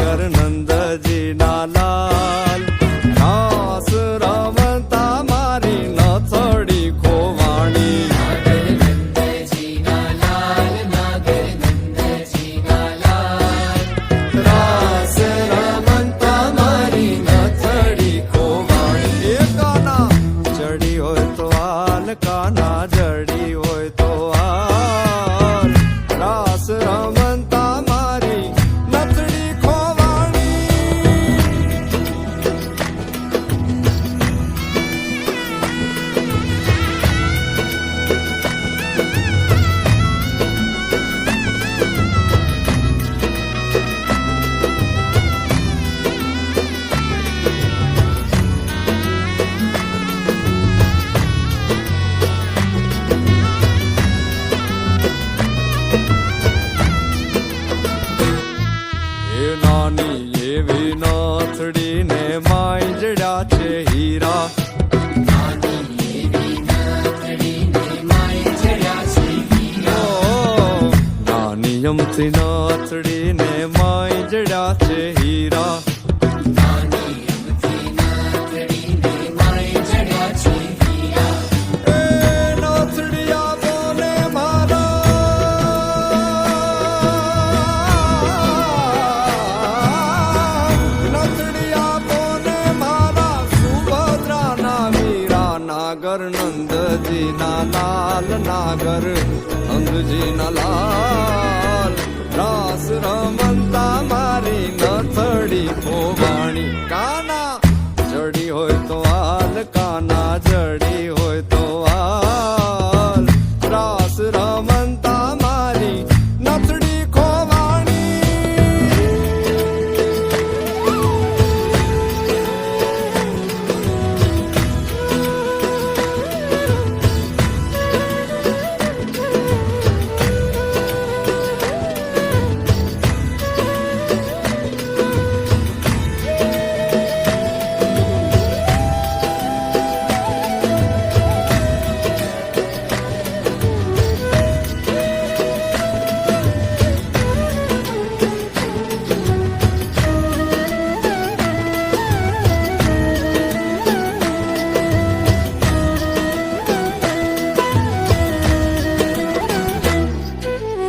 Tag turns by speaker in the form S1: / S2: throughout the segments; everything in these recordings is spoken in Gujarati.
S1: નાગર નંદજી ના લાલ રાસ રમતા મારી નથડી ખોવાણી રાસ રમતા મારી નથડી ખોવાણી એ કાના ચડી હોય તો હાલ કાના જડી હોય તો હાલ રાસ રમતા મારી નથડી ખોવાણી એ નાની એવી નથડી ને માંજડ્યા છે હીરા નાની અમથી નથડી ને માંજડ્યા છે હીરા નાગર નંદજી ના લાલ નાગર નંદજી ના લાલ રાસ રમતા મારી નથડી ખોવાણી કાના જડી હોય તો હાલ કાના જડી હોય તો હાલ રાસ રમતા મારી નથડી ખોવાણી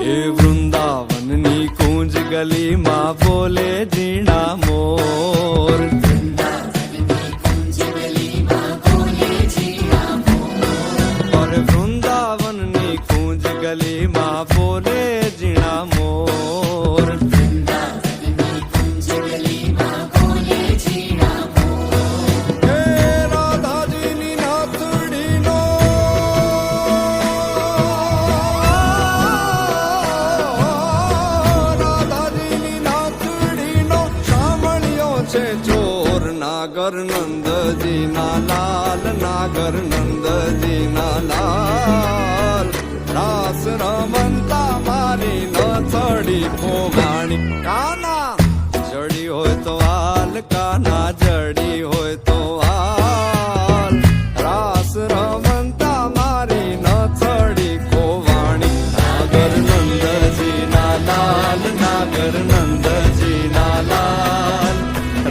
S1: એ વૃંદાવનની કુંજ ગલીમાં બોલે ઝીણા મોર અરે વૃંદાવનની કુંજ ગલીમાં બોલે ઝીણા મોર હે રાધાજીની નાથડીનો છે ચોર નાગર નંદજી ના લાલ નાગર નંદજી ના લાલ રાસ રમતા મારી નથડી ખોવાણી કાના જડી હોય તો હાલ કાના જડી હોય તો હાલ રાસ રમતા મારી નથડી ખોવાણી નાગર નંદજી ના લાલ નાગર નંદજી ના લાલ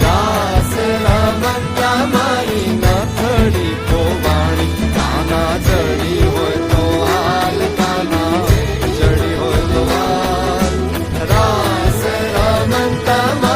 S1: રાસ રમતા મારી નથડી ખોવાણી કાના જડી હોય તો હાલ કાના જડી હોય તો હાલ રાસ રમતા